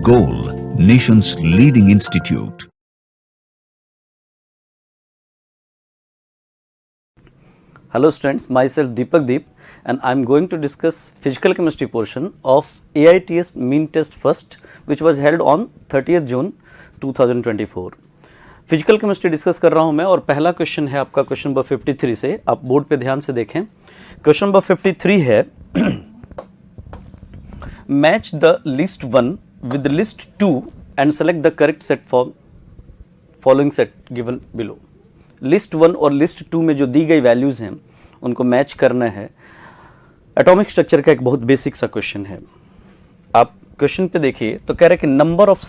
Goal, nation's leading institute. Hello students, myself Deepak Deep and I am going to discuss physical chemistry portion of AITS mean test first which was held on 30th June 2024. Physical chemistry discuss कर रहा हूं मैं और पहला question है आपका question number 53 से, आप बोर्ड पे ध्यान से देखें। क्वेश्चन नंबर 53 है match the list 1 with list 2 and select the correct set for following set given below. List 1 और लिस्ट 2 में जो दी गई वैल्यूज हैं उनको मैच करना है। एटॉमिक स्ट्रक्चर का एक बहुत बेसिक सा क्वेश्चन है। आप क्वेश्चन पे देखिए तो कह रहे हैं कि नंबर ऑफ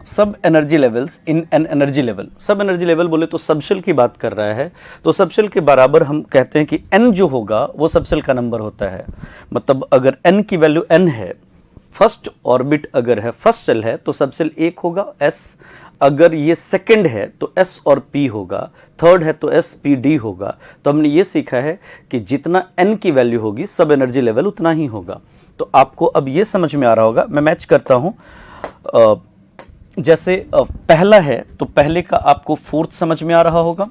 सब energy levels in an energy level. सब एनर्जी लेवल बोले तो सबशेल की बात कर रहा है, तो सबशेल के बराबर हम कहते हैं कि n जो होगा वो सबशेल का नंबर होता है। मतलब अगर n की वैल्यू n है, फर्स्ट ऑर्बिट अगर है, फर्स्ट शेल है तो सबशेल 1 होगा s, अगर ये सेकंड है तो s और p होगा, थर्ड है तो s p d होगा। तो हमने ये सीखा है कि जितना n की वैल्यू होगी सब एनर्जी लेवल उतना ही होगा। तो आपको अब ये समझ में आ रहा होगा, मैं मैच करता हूं। जैसे पहला है तो पहले का आपको फोर्थ समझ में आ रहा होगा।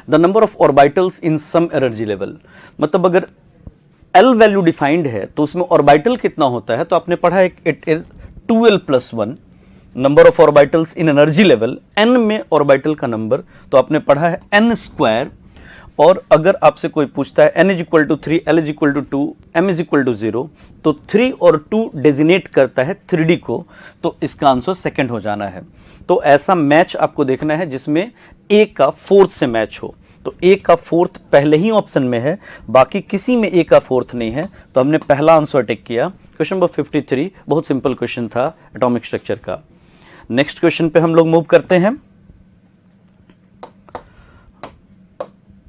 The number of orbitals in some energy level, मतलब अगर L वैल्यू डिफाइंड है तो उसमें ऑर्बिटल कितना होता है, तो आपने पढ़ा है it is 2l+1 number of orbitals in energy level. n में ऑर्बिटल का नंबर तो आपने पढ़ा है n²। और अगर आपसे कोई पूछता है n = 3, l = 2, m = 0 तो 3 और 2 डेजिनेट करता है 3D को, तो इसका आंसर सेकंड हो जाना है। तो ऐसा मैच आपको देखना है जिसमें a का फोर्थ से मैच हो। तो a का फोर्थ पहले ही ऑप्शन में है, बाकी किसी में a का फोर्थ नहीं है, तो हमने पहला आंसर टिक किया। क्वेश्चन नंबर 53 बहुत सिंपल क्वेश्चन था एटॉमिक स्ट्रक्चर का। नेक्स्ट क्वेश्चन पे हम लोग मूव करते हैं।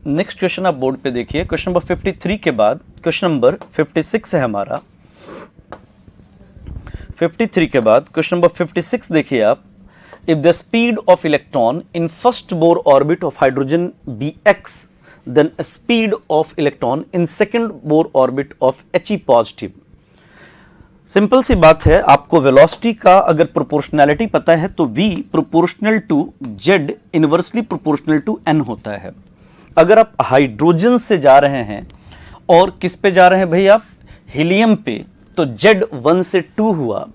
नेक्स्ट क्वेश्चन आप बोर्ड पे देखिए। क्वेश्चन नंबर 53 के बाद क्वेश्चन नंबर 56 है हमारा। 53 के बाद क्वेश्चन नंबर 56 देखिए आप। If the speed of electron in first Bohr orbit of hydrogen be x, then speed of electron in second Bohr orbit of He positive. Simple सी बात है, आपको वेलोसिटी का अगर प्रोपोर्शनैलिटी पता है तो v proportional to z inversely proportional to n होता है। अगर आप हाइड्रोजन से जा रहे हैं और किस पे जा रहे हैं भाई आप, हीलियम पे, तो Z 1 से 2 हुआ।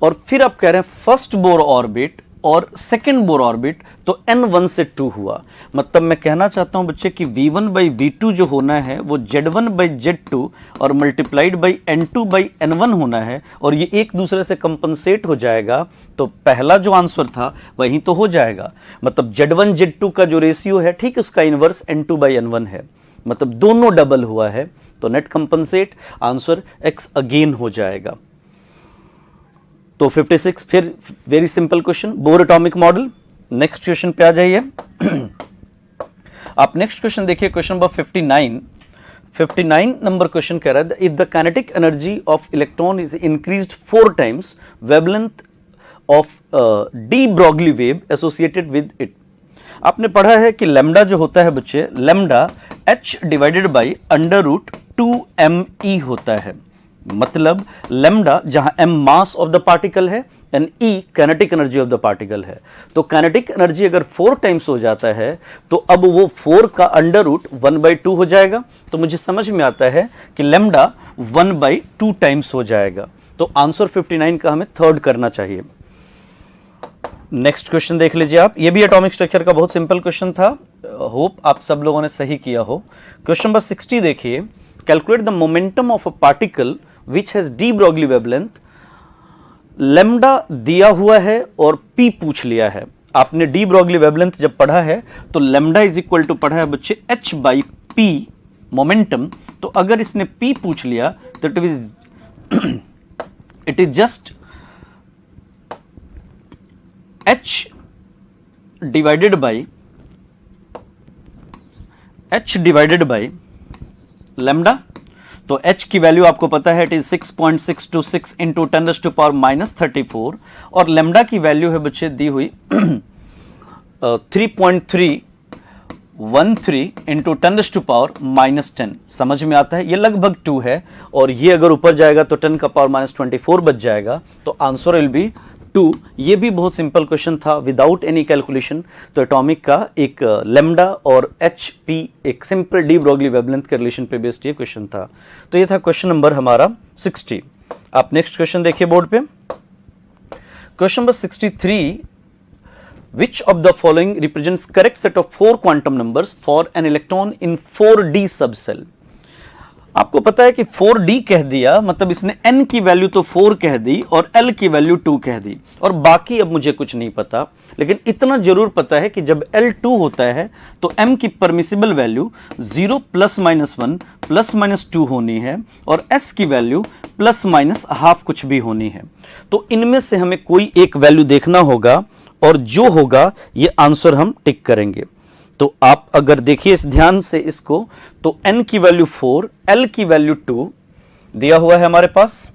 और फिर आप कह रहे हैं फर्स्ट बोर ऑर्बिट और सेकंड बोर ऑर्बिट तो N 1 से 2 हुआ। मतलब मैं कहना चाहता हूं बच्चे कि V1/V2 जो होना है वो Z1/Z2 और मल्टीप्लाइड बाई N2/N1 होना है, और ये एक दूसरे से कंपनसेट हो जाएगा। तो पहला जो आंसर था वही तो हो जाएगा। मतलब Z1/Z2 का जो रेशियो है ठीक उसका इनवर्स N2/N1 है, मतलब दोनों डबल हुआ है, तो net compensate answer X again हो जाएगा। तो 56 फिर very simple question, bore atomic model. Next question पे आ जाइए। आप नेक्स्ट क्वेश्चन देखिए, क्वेश्चन नंबर 59 नंबर क्वेश्चन कह रहा है if the kinetic energy of electron is increased 4 times wavelength of de Broglie wave associated with it. आपने पढ़ा है कि लैम्डा जो होता है बच्चे, लैम्डा h/√2me होता है। मतलब लैम्डा जहां m mass of the particle है and E kinetic energy of the particle है। तो काइनेटिक एनर्जी अगर 4 टाइम्स हो जाता है तो अब वो 4 का √1/2 हो जाएगा। तो मुझे समझ में आता है कि लैम्डा 1/2 टाइम्स हो जाएगा। तो आंसर 59 का हमें थर्ड करना चाहिए। नेक्स्ट क्वेश्चन देख लीजिए आप, ये भी एटॉमिक स्ट्रक्चर का बहुत सिंपल क्वेश्चन था। होप आप सब लोगों ने सही किया हो। क्वेश्चन नंबर 60 देखिए। Calculate the momentum of a particle which has de Broglie wavelength. Lambda दिया हुआ है और p पूछ लिया है। आपने डी ब्रॉगली वेवलेंथ जब पढ़ा है तो लैम्डा इज इक्वल टू पढ़ा है बच्चे h/p मोमेंटम। तो अगर इसने p पूछ लिया तो it is just h divided by lambda. तो h की वैल्यू आपको पता है इट इज 6.626 इंटू 10⁻34 और लैम्डा की वैल्यू है बच्चे दी हुई 3.3 13 इंटू 10⁻⁻10 समझ में आता है, ये लगभग 2 है, और ये अगर ऊपर जाएगा तो 10⁻⁻24 बच जाएगा, तो आंसर विल बी 2। ये भी बहुत सिंपल क्वेश्चन था विदाउट एनी कैलकुलेशन। तो एटॉमिक का एक लेमडा और एच पी एक सिंपल डी ब्रोगली वेवलेंथ के रिलेशन पे बेस्ड ये क्वेश्चन था। तो ये था क्वेश्चन नंबर हमारा 60। आप नेक्स्ट क्वेश्चन देखिए बोर्ड पे, question number 63, which of the following represents correct set of 4 quantum numbers for an electron in 4d subcell? आपको पता है कि 4d कह दिया मतलब इसने n की वैल्यू तो 4 कह दी और l की वैल्यू 2 कह दी, और बाकी अब मुझे कुछ नहीं पता, लेकिन इतना जरूर पता है कि जब l 2 होता है तो m की परमिसिबल वैल्यू 0 ±1 ±2 होनी है, और s की वैल्यू ±½ कुछ भी होनी है। तो इनमें से हमें कोई एक वैल्यू देखना होगा, और जो होगा ये आंसर हम टिक करेंगे। तो आप अगर देखिए इस ध्यान से इसको, तो n की वैल्यू 4, l की वैल्यू 2 दिया हुआ है हमारे पास,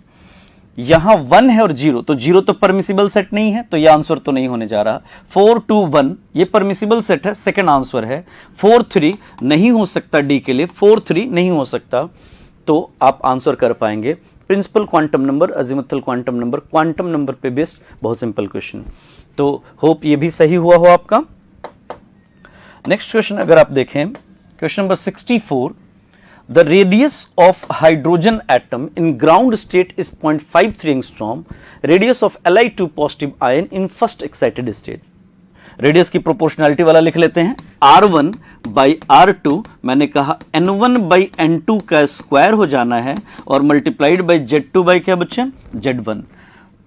यहां 1 है और 0, तो 0 तो परमिसिबल सेट नहीं है, तो ये आंसर तो नहीं होने जा रहा। 4 2 1 ये परमिसिबल सेट है, सेकंड आंसर है। 4 3 नहीं हो सकता डी के लिए, 4 3 नहीं हो सकता, तो आप आंसर कर पाएंगे। Principal quantum number, azimuthal quantum number, quantum number पे बेस्ड बहुत सिंपल क्वेश्चन। तो होप ये भी सही हुआ हो आपका। नेक्स्ट क्वेश्चन अगर आप देखें, question number 64, the radius of hydrogen atom in ground state is 0.53 angstrom, radius of Li2 positive ion in first excited state. Radius की प्रोपोर्शनैलिटी वाला लिख लेते हैं, R1 बाई R2, मैंने कहा N1 बाई N2 का स्क्वायर हो जाना है, और मल्टीप्लाइड बाई Z2 बाई क्या बच्चे, Z1।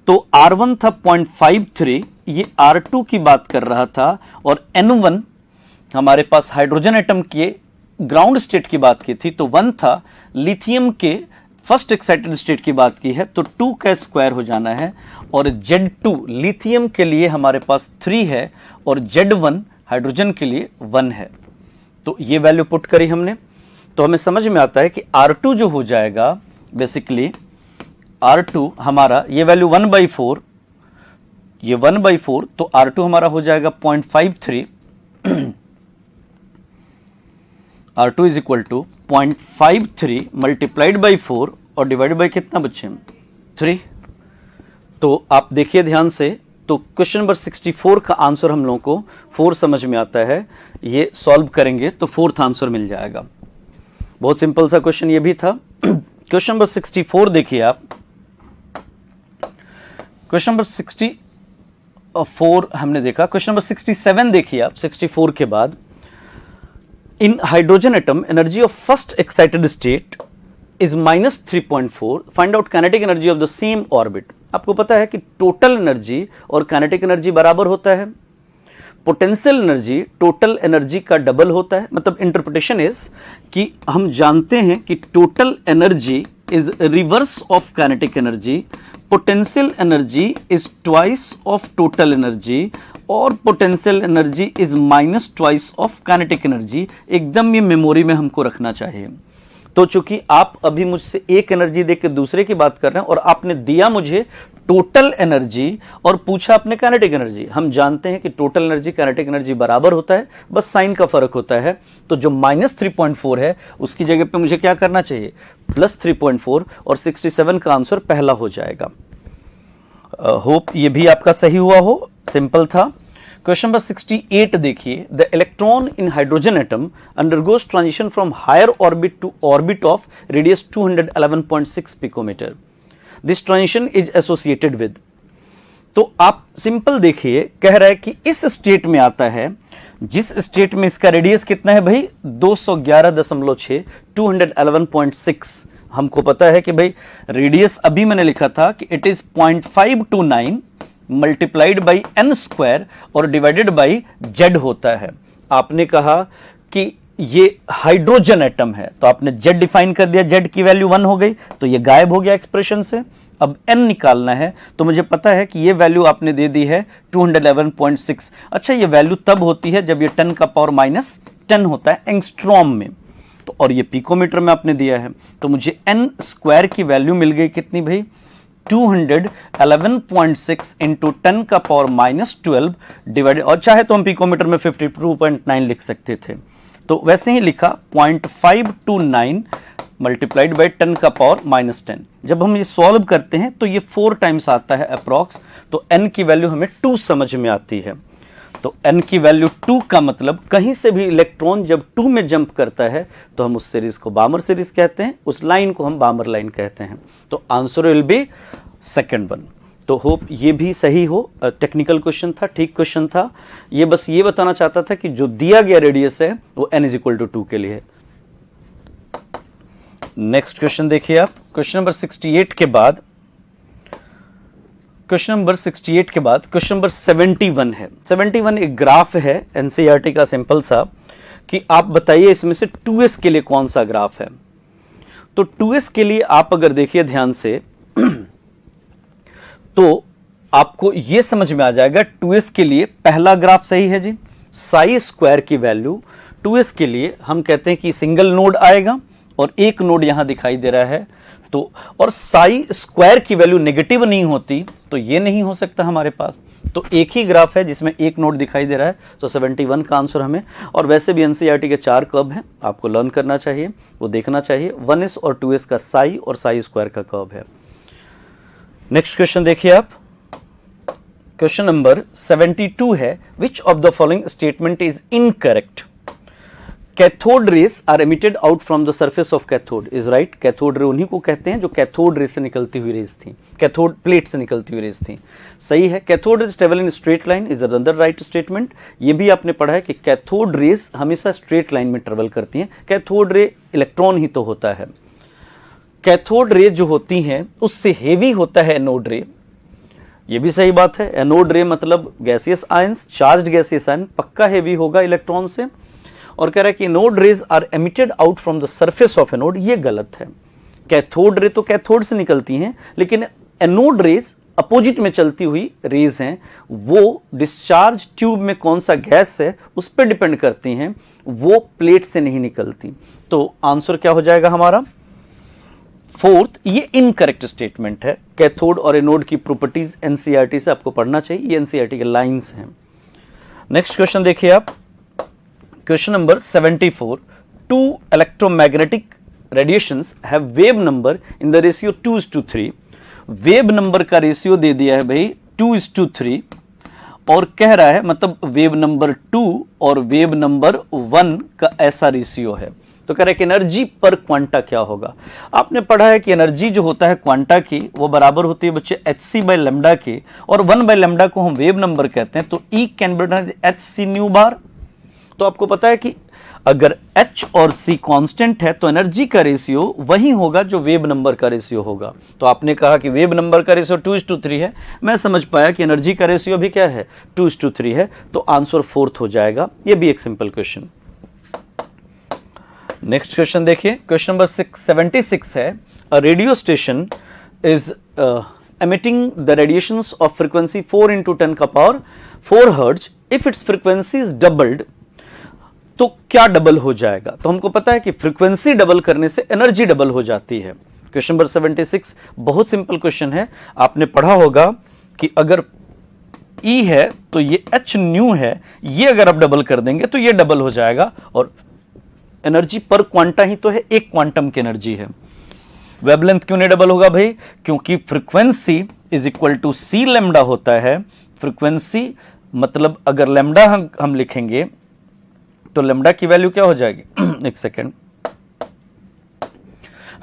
तो R1 था 0.53, ये R2 की बात कर रहा था, और N1 हमारे पास हाइड्रोजन एटम के ग्राउंड स्टेट की बात की थी, तो 1 था, लिथियम के फर्स्ट एक्साइटेड स्टेट की बात की है, तो 2 का स्क्वायर हो जाना है, और Z2 लिथियम के लिए हमारे पास 3 है, और Z1 हाइड्रोजन के लिए 1 है। तो ये वैल्यू पुट करी हमने, तो हमें समझ में आता है कि R2 जो हो जाएगा बेसिकली R2 हमारा, ये वैल्यू 1/4, ये 1/4, तो R2 हमारा हो जाएगा 0.53, R2 is equal to 0.53 multiplied by 4 और डिवाइड बाई कितना बच्चे, 3। तो आप देखिए ध्यान से, तो क्वेश्चन नंबर 64 का आंसर हम लोगों को 4 समझ में आता है, ये सॉल्व करेंगे तो 4th आंसर मिल जाएगा। बहुत सिंपल सा क्वेश्चन ये भी था। क्वेश्चन नंबर 64 देखिए आप, क्वेश्चन नंबर 64 हमने देखा, क्वेश्चन नंबर 67 देखिए आप 64 के बाद, in hydrogen atom energy of first excited state is -3.4, find out kinetic energy of the same orbit. आपको पता है कि टोटल एनर्जी और काइनेटिक एनर्जी बराबर होता है, पोटेंशियल एनर्जी टोटल एनर्जी का डबल होता है, मतलब इंटरप्रिटेशन इज कि हम जानते हैं कि total energy is reverse of kinetic energy, potential energy is twice of total energy, और potential energy is -2 of kinetic energy. एकदम ये मेमोरी में हमको रखना चाहिए। तो चूंकि आप अभी मुझसे एक एनर्जी देकर दूसरे की बात कर रहे हैं, और आपने दिया मुझे टोटल एनर्जी और पूछा आपने काइनेटिक एनर्जी, हम जानते हैं कि टोटल एनर्जी काइनेटिक एनर्जी बराबर होता है, बस साइन का फर्क होता है। तो जो -3.4 है उसकी जगह पे मुझे क्या करना चाहिए, +3.4, और 67 का आंसर पहला हो जाएगा। होप ये भी आपका सही हुआ हो, सिंपल था। क्वेश्चन नंबर 68 देखिए, the electron in hydrogen atom undergoes transition from higher orbit to orbit of radius 211.6 picometer, this transition is associated with. तो आप सिंपल देखिए, कह रहा है कि इस स्टेट में आता है, जिस स्टेट में इसका रेडियस कितना है भाई 211.6, 211.6। हमको पता है कि भाई रेडियस अभी मैंने लिखा था कि it is 0.529 multiplied by n square और डिवाइडेड बाई z होता है। आपने कहा कि ये हाइड्रोजन एटम है, तो आपने z डिफाइन कर दिया, z की वैल्यू 1 हो गई, तो ये गायब हो गया एक्सप्रेशन से। अब n निकालना है, तो मुझे पता है कि ये वैल्यू आपने दे दी है 211.6। अच्छा, ये वैल्यू तब होती है जब ये 10⁻⁻10 होता है एंगस्ट्रॉम में, तो और ये पिकोमीटर में आपने दिया है, तो मुझे n स्क्वायर की वैल्यू मिल गई कितनी भाई, 211.6 इंटू 10⁻⁻12 डिवाइडेड, और चाहे तो हम पिकोमीटर में 52.9 लिख सकते थे। तो वैसे ही लिखा 0.529 मल्टीप्लाइड बाई 10 का पावर -10। जब हम ये सॉल्व करते हैं तो ये 4 टाइम्स आता है अप्रॉक्स, तो n की वैल्यू हमें 2 समझ में आती है। तो n की वैल्यू 2 का मतलब कहीं से भी इलेक्ट्रॉन जब 2 में जंप करता है तो हम उस सीरीज को बामर सीरीज कहते हैं, उस लाइन को हम बामर लाइन कहते हैं। तो answer will be second one. तो होप ये भी सही हो, टेक्निकल क्वेश्चन था, ठीक क्वेश्चन था। ये बस ये बताना चाहता था कि जो दिया गया रेडियस है वो n = 2 के लिए है। नेक्स्ट क्वेश्चन देखिए आप, क्वेश्चन नंबर 68 के बाद क्वेश्चन नंबर 71 है। 71 एक ग्राफ है एनसीईआरटी का सिंपल सा, कि आप बताइए इसमें से 2s के लिए कौन सा ग्राफ है। तो 2s के लिए आप अगर देखिए ध्यान से तो आपको यह समझ में आ जाएगा 2s के लिए पहला ग्राफ सही है जी। साई स्क्वायर की वैल्यू 2s के लिए हम कहते हैं कि सिंगल नोड आएगा और एक नोड यहां दिखाई दे रहा है, तो और साई स्क्वायर की वैल्यू नेगेटिव नहीं होती तो ये नहीं हो सकता हमारे पास। तो एक ही ग्राफ है जिसमें एक नोड दिखाई दे रहा है, तो 71 का आंसर हमें। और वैसे भी एनसीईआरटी के 4 कर्व हैं, आपको लर्न करना चाहिए, वो देखना चाहिए। 1s और 2s का साई और साई स्क्वायर का कर्व है। नेक्स्ट क्वेश्चन देखिए आप, क्वेश्चन नंबर 72 है, which of the following statement is incorrect. Cathode rays are emitted out from the surface of cathode is right. Cathode ray उन्हीं को कहते हैं जो कैथोड रे से निकलती हुई रेस थी, कैथोड प्लेट से निकलती हुई रेस थी, सही है। Cathode rays travel in straight line is another right statement. ये भी आपने पढ़ा है कि कैथोड रेस हमेशा स्ट्रेट लाइन में ट्रेवल करती हैं। कैथोड रे इलेक्ट्रॉन ही तो होता है। कैथोड रे जो होती हैं उससे हेवी होता है एनोड रे, ये भी सही बात है। एनोड रे मतलब gaseous ions, charged gaseous ion पक्का हेवी होगा इलेक्ट्रॉन से। और कह रहा है कि anode rays are emitted out from the surface of anode, ये गलत है। कैथोड रे तो कैथोड से निकलती हैं, लेकिन एनोड रेज अपोजिट में चलती हुई रेज हैं, वो डिस्चार्ज ट्यूब में कौन सा गैस है उस पर डिपेंड करती हैं, वो प्लेट से नहीं निकलती। तो आंसर क्या हो जाएगा हमारा 4th। ये इनकरेक्ट स्टेटमेंट है। कैथोड और एनोड की प्रॉपर्टीज एनसीईआरटी से आपको पढ़ना चाहिए, ये एनसीईआरटी के लाइंस हैं। नेक्स्ट क्वेश्चन देखिए आप, question number 74, 2 electromagnetic radiations have wave number in the ratio 2:3। Wave number का रेशियो दे दिया है भाई 2:3, और कह रहा है मतलब वेव नंबर 2 और वेव नंबर 1 का ऐसा रेशियो है। तो कह रहा है कि एनर्जी पर क्वांटा क्या होगा। आपने पढ़ा है कि एनर्जी जो होता है क्वांटा की वो बराबर होती है बच्चे hc/λ के, और 1/λ को हम वेव नंबर कहते हैं। तो E can be written hc nu bar. तो आपको पता है कि अगर H और C कांस्टेंट है तो एनर्जी का रेशियो वही होगा जो वेव नंबर का रेशियो होगा। तो आपने कहा कि वेव नंबर का रेशियो 2:3 है, मैं समझ पाया कि एनर्जी का रेशियो भी क्या है 2:3 है, तो आंसर 4th हो जाएगा। ये भी एक सिंपल क्वेश्चन। नेक्स्ट क्वेश्चन देखिए, क्वेश्चन नंबर 76 है, a radio station is emitting the radiations of frequency 4 into 10 का power 4 hertz. If it's frequency is doubled तो क्या डबल हो जाएगा। तो हमको पता है कि फ्रीक्वेंसी डबल करने से एनर्जी डबल हो जाती है। क्वेश्चन नंबर 76 बहुत सिंपल क्वेश्चन है। आपने पढ़ा होगा कि अगर E है तो ये H न्यू है, ये अगर आप डबल कर देंगे तो ये डबल हो जाएगा, और एनर्जी पर क्वांटा ही तो है, एक क्वांटम की एनर्जी है। वेवलेंथ क्यों नहीं डबल होगा भाई, क्योंकि frequency is equal to c lambda होता है। फ्रीक्वेंसी मतलब अगर लैम्डा हम लिखेंगे तो लैम्डा की वैल्यू क्या हो जाएगी एक सेकेंड,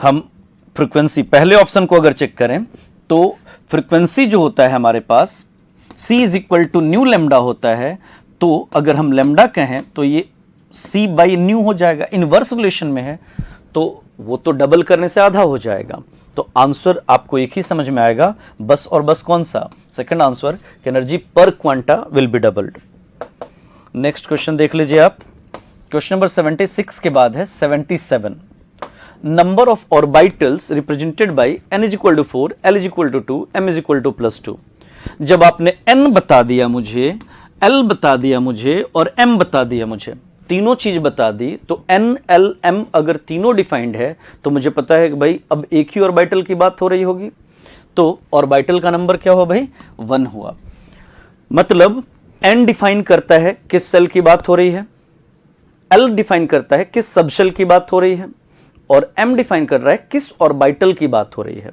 हम फ्रीक्वेंसी पहले ऑप्शन को अगर चेक करें तो फ्रीक्वेंसी जो होता है हमारे पास c is equal to nu lambda होता है। तो अगर हम लैम्डा कहें तो ये c बाई न्यू हो जाएगा, इनवर्स रिलेशन में है, तो वो तो डबल करने से आधा हो जाएगा। तो आंसर आपको एक ही समझ में आएगा, बस और बस कौन सा, सेकंड आंसर, एनर्जी पर quanta will be doubled. Next question देख लीजिए आप, क्वेश्चन नंबर 76 के बाद है 77। Number of orbitals represented by n is equal to 4, l is equal to 2, m is equal to +2। जब आपने n बता दिया मुझे, l बता दिया मुझे और m बता दिया मुझे, तीनों चीज बता दी, तो n l m अगर तीनों डिफाइंड है तो मुझे पता है कि भाई अब एक ही ऑर्बिटल की बात हो रही होगी। तो ऑर्बिटल का नंबर क्या हुआ भाई 1 हुआ। मतलब n डिफाइन करता है किस सेल की बात हो रही है, L डिफाइन करता है किस सबशेल की बात हो रही है, और M डिफाइन कर रहा है किस ऑर्बिटल की बात हो रही है।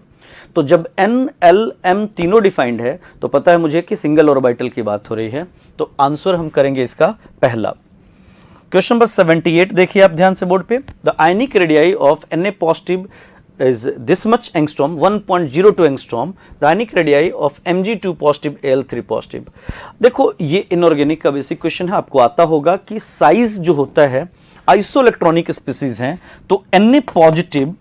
तो जब N, L, M तीनों डिफाइंड है तो पता है मुझे कि सिंगल ऑर्बिटल की बात हो रही है। तो आंसर हम करेंगे इसका पहला। क्वेश्चन नंबर 78 देखिए आप ध्यान से बोर्ड पे। The ionic radii of Na positive is this much angstrom, 1.02 angstrom, the ionic radii of Mg2 positive, Al3 positive। देखो ये इनऑर्गेनिक का बेसिक क्वेश्चन है, आपको आता होगा कि साइज जो होता है आइसोइलेक्ट्रॉनिक स्पीसीज हैं, तो Na पॉजिटिव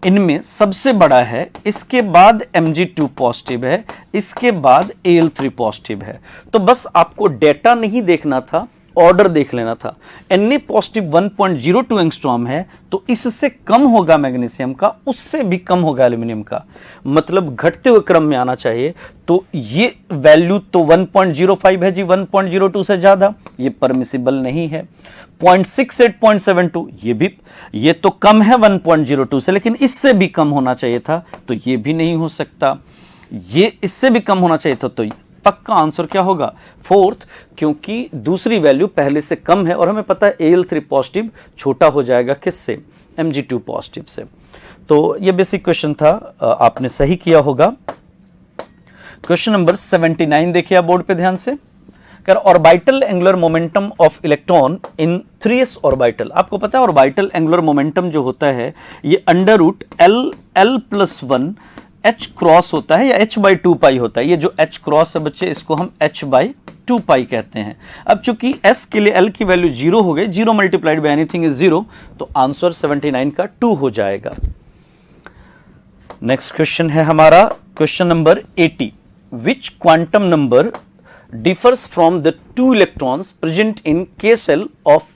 इनमें सबसे बड़ा है, इसके बाद Mg2 पॉजिटिव है, इसके बाद Al3 पॉजिटिव है। तो बस आपको डेटा नहीं देखना था, ऑर्डर देख लेना था। Na पॉजिटिव 1.02 एंगस्ट्रॉम है, तो इससे कम होगा मैग्नीशियम का, उससे भी कम होगा एल्यूमिनियम का, मतलब घटते हुए क्रम में आना चाहिए। तो ये वैल्यू तो 1.05 है जी, 1.02 से ज्यादा ये परमिसिबल नहीं है। 0.68, 0.72 ये तो कम है 1.02 से, लेकिन इससे भी कम होना चाहिए था, तो ये भी नहीं हो सकता। ये इससे भी कम होना चाहिए था, तो पक्का आंसर क्या होगा? फोर्थ, क्योंकि दूसरी वैल्यू पहले से कम है और हमें पता है Al3 पॉजिटिव छोटा हो जाएगा किससे? Mg2 पॉजिटिव से। तो ये बेसिक क्वेश्चन था, आपने सही किया होगा। क्वेश्चन नंबर 79 देखिए आप बोर्ड पे ध्यान से। कर orbital angular momentum of electron in 3s orbital. आपको पता है ऑर्बिटल एंगुलर मोमेंटम जो होता है ये under root L+1 H cross होता है या H/2 पाई होता है। ये जो H क्रॉस है बच्चे, इसको हम H/2 पाई कहते हैं। अब चूंकि S के लिए L की वैल्यू 0 हो गई, 0 मल्टीप्लाइड बाय एनीथिंग इज 0, तो आंसर 79 का 2 हो जाएगा। नेक्स्ट क्वेश्चन है हमारा question number 80। Which quantum number differs from the 2 electrons present in K shell of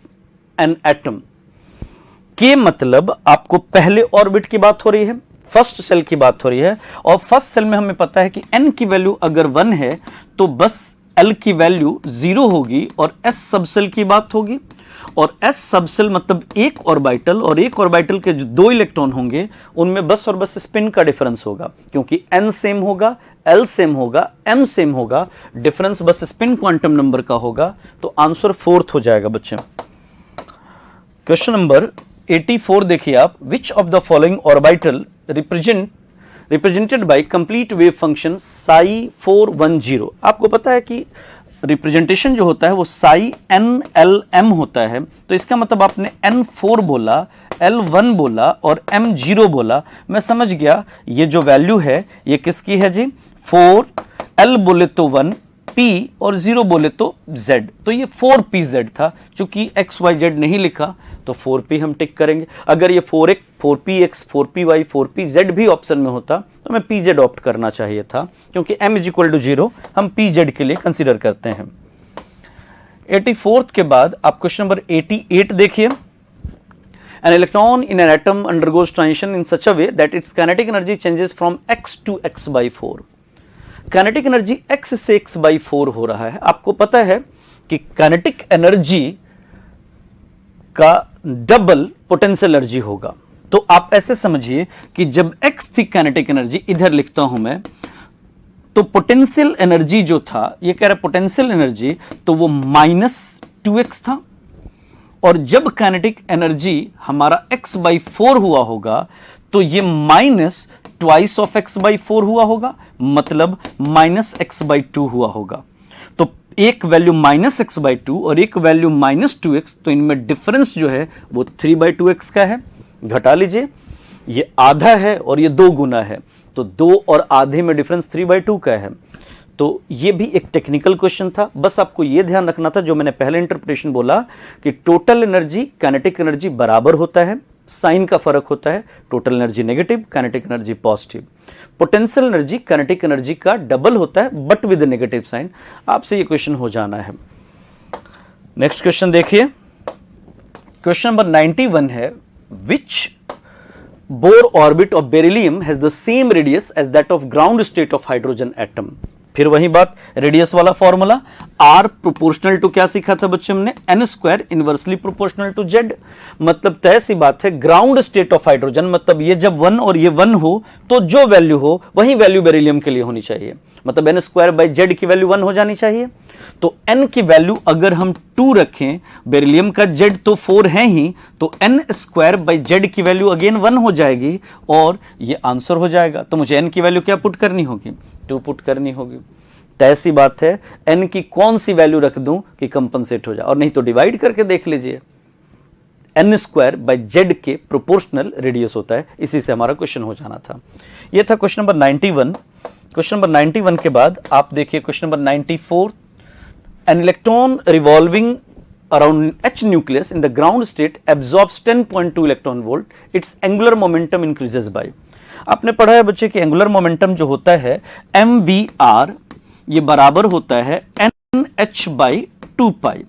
an atom. K मतलब आपको पहले ऑर्बिट की बात हो रही है, फर्स्ट सेल की बात हो रही है, और फर्स्ट सेल में हमें पता है कि n की वैल्यू अगर 1 है तो बस L की वैल्यू 0 होगी और S सबसेल की बात होगी। और S सबसेल मतलब एक ऑर्बिटल, और एक ऑर्बिटल के जो 2 इलेक्ट्रॉन होंगे उनमें बस और बस स्पिन का डिफरेंस होगा, क्योंकि n सेम होगा, L सेम होगा, M सेम होगा, डिफरेंस बस स्पिन क्वांटम नंबर का होगा। तो आंसर फोर्थ हो जाएगा बच्चे। क्वेश्चन नंबर 84 देखिए आप। विच of the following orbital represented by complete wave function psi 410। आपको पता है कि रिप्रेजेंटेशन जो होता है वो साई NLM होता है, तो इसका मतलब आपने N4 बोला, L1 बोला और M0 बोला। मैं समझ गया ये जो वैल्यू है ये किसकी है जी? 4, L बोले तो 1, P और 0 बोले तो Z, तो ये 4PZ था। चूंकि XYZ नहीं लिखा तो 4P हम टिक करेंगे। अगर ये 4X, 4PX, 4PY, 4PZ भी ऑप्शन में होता तो हमें PZ ऑप्ट करना चाहिए था, क्योंकि M = 0 हम PZ के लिए कंसीडर करते हैं। 84 के बाद आप क्वेश्चन नंबर 88 देखिए। An electron in an atom undergoes transition in such a way that its kinetic energy changes from x to x/4। Kinetic energy x से x/4 हो रहा है। आपको पता है कि काइनेटिक एनर्जी का डबल पोटेंशियल एनर्जी होगा। तो आप ऐसे समझिए कि जब x थी काइनेटिक एनर्जी, इधर लिखता हूं मैं, तो पोटेंशियल एनर्जी जो था, ये कह रहा है पोटेंशियल एनर्जी, तो वो -2x था। और जब काइनेटिक एनर्जी हमारा x/4 हुआ होगा तो ये -2 ऑफ x/4 हुआ होगा, मतलब -x/2 हुआ होगा। तो एक वैल्यू -x/2 और एक वैल्यू -2x, तो इनमें डिफरेंस जो है वो 3/2x का है। घटा लीजिए, ये आधा है और ये 2 गुना है, तो 2 और आधे में डिफरेंस 3/2 का है। तो ये भी एक टेक्निकल क्वेश्चन था। बस आपको ये ध्यान रखना था जो मैंने पहले इंटरप्रिटेशन बोला कि टोटल एनर्जी काइनेटिक एनर्जी बराबर होता है, साइन का फर्क होता है। Total energy negative, kinetic energy positive. Potential energy kinetic energy का डबल होता है बट विद नेगेटिव साइन। आपसे ये क्वेश्चन हो जाना है। नेक्स्ट क्वेश्चन देखिए, क्वेश्चन नंबर 91 है। Which Bohr orbit of beryllium has the same radius as that of ground state of hydrogen atom. फिर वही बात, रेडियस वाला फॉर्मूला, आर प्रोपोर्शनल टू क्या सीखा था बच्चों हमने, n square inversely proportional to z. मतलब तय सी बात है, ग्राउंड स्टेट ऑफ हाइड्रोजन, मतलब ये जब 1 और ये 1 हो तो जो वैल्यू हो वही वैल्यू बेरिलियम के लिए होनी चाहिए। मतलब एन स्क्वायर बाई जेड की वैल्यू 1 हो जानी चाहिए। तो एन की वैल्यू अगर हम 2 रखें, बेरिलियम का जेड तो 4 है ही, तो एन स्क्वायर बाई जेड की वैल्यू अगेन 1 हो जाएगी और ये आंसर हो जाएगा। तो मुझे एन की वैल्यू क्या पुट करनी होगी, 2 पुट करनी होगी। तय सी बात है, एन की कौन सी वैल्यू रख दूं कि कंपनसेट हो जाए, और नहीं तो डिवाइड करके देख लीजिए। एन स्क्वायर बाई जेड के प्रोपोर्शनल रेडियस होता है, इसी से हमारा क्वेश्चन हो जाना था। यह था क्वेश्चन नंबर 91। क्वेश्चन नंबर 91 के बाद आप देखिए question number 94। An electron revolving around H nucleus in the ground state absorbs 10.2 electron volt, its angular momentum increases by। आपने पढ़ा है बच्चे कि एंगुलर मोमेंटम जो होता है mvr, ये बराबर होता है nh बाई 2 पाई।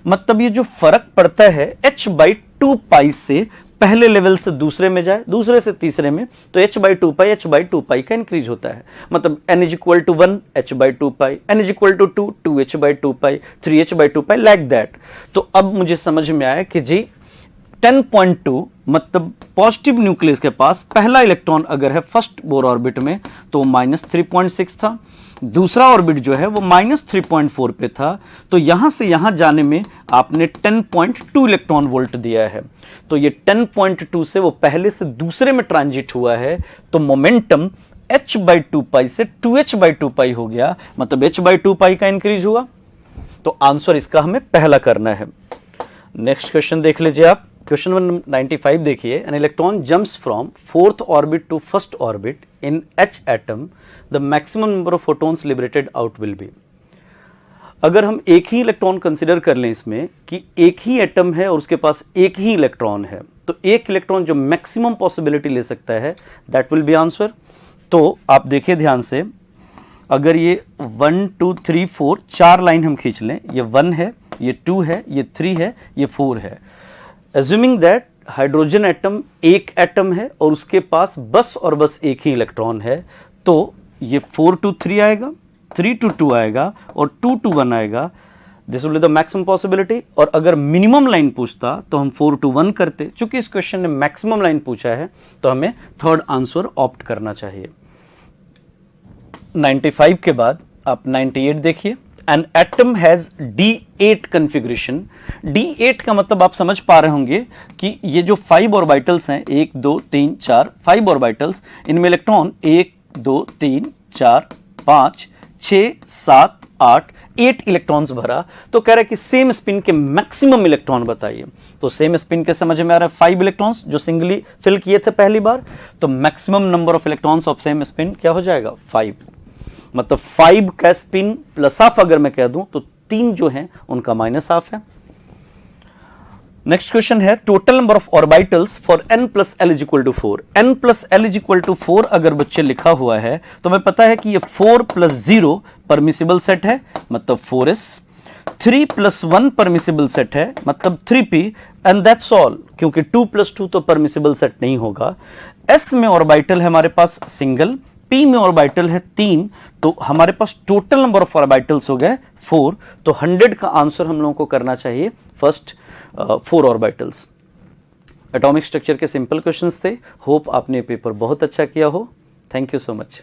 मतलब ये जो फर्क पड़ता है h बाई 2 पाई से पहले लेवल से दूसरे में जाए, दूसरे से तीसरे में, तो h by 2 pi, h by 2 pi का इंक्रीज होता है। मतलब n is equal to 1 h by 2 pi, n is equal to 2 2h by 2 pi, 3h by 2 pi, like that. तो अब मुझे समझ में आया कि जी 10.2 मतलब पॉजिटिव न्यूक्लियस के पास पहला इलेक्ट्रॉन अगर है फर्स्ट बोर ऑर्बिट में तो -3.6 था, दूसरा ऑर्बिट जो है वो -3.4 पे था, तो यहां से यहां जाने में आपने 10.2 इलेक्ट्रॉन वोल्ट दिया है। तो ये 10.2 से वो पहले से दूसरे में ट्रांजिट हुआ है, तो मोमेंटम h बाई 2 पाई से 2h बाई 2 पाई हो गया, मतलब h बाई 2 पाई का इंक्रीज हुआ। तो आंसर इसका हमें पहला करना है। नेक्स्ट क्वेश्चन देख लीजिए आप, क्वेश्चन नंबर 95 देखिए। An electron jumps from 4th orbit to 1st orbit in H atom, the maximum number of photons liberated out will be. अगर हम एक ही इलेक्ट्रॉन कंसीडर कर लें इसमें कि एक ही एटम है और उसके पास एक ही इलेक्ट्रॉन है, तो एक इलेक्ट्रॉन जो मैक्सिमम पॉसिबिलिटी ले सकता है दैट विल बी आंसर। तो आप देखिए ध्यान से, अगर ये 1 2 3 4 4 लाइन हम खींच लें, ये 1 है, ये 2 है, ये 3 है, ये 4 है, एज्यूमिंग दैट हाइड्रोजन एटम एक एटम है और उसके पास बस और बस एक ही इलेक्ट्रॉन है, तो ये 4 to 3 आएगा, 3 to 2 आएगा और 2 to 1 आएगा। This will be the maximum possibility. और अगर मिनिमम लाइन पूछता तो हम 4 to 1 करते। चूंकि इस क्वेश्चन ने मैक्सिमम लाइन पूछा है तो हमें थर्ड आंसर ऑप्ट करना चाहिए। 95 के बाद आप 98 देखिए। An atom has D8 configuration। D8 का मतलब आप समझ पा रहे होंगे कि ये जो 5 ऑर्बिटल्स हैं, 1 2 3 4 5 ऑर्बिटल्स, इनमें इलेक्ट्रॉन 1 2 3 4 5 6 7 8 8 इलेक्ट्रॉन्स भरा। तो कह रहा है कि सेम स्पिन के मैक्सिमम इलेक्ट्रॉन बताइए। तो सेम स्पिन के समझ में आ रहा है 5 इलेक्ट्रॉन्स जो सिंगली फिल किए थे पहली बार, तो maximum number of electrons of same spin क्या हो जाएगा, 5। मतलब 5 का स्पिन प्लस हाफ अगर मैं कह दूं तो 3 जो हैं उनका माइनस हाफ है। नेक्स्ट क्वेश्चन है, total number of orbitals for n plus L is equal to 4। n plus L is equal to 4 अगर बच्चे लिखा हुआ है तो हमें पता है कि ये 4 प्लस 0 परमिसिबल सेट है, मतलब 4s, 3 प्लस 1 परमिसिबल सेट है, मतलब 3p, एंड दैट्स ऑल। क्योंकि 2 प्लस 2 तो परमिसिबल सेट नहीं होगा। s में ऑर्बिटल है हमारे पास सिंगल, p में ऑर्बिटल है 3, तो हमारे पास टोटल नंबर ऑफ ऑर्बिटल्स हो गए 4। तो 100 का आंसर हम लोगों को करना चाहिए फर्स्ट 4 ऑर्बिटल्स। एटॉमिक स्ट्रक्चर के सिंपल क्वेश्चंस थे। होप आपने पेपर बहुत अच्छा किया हो। Thank you so much.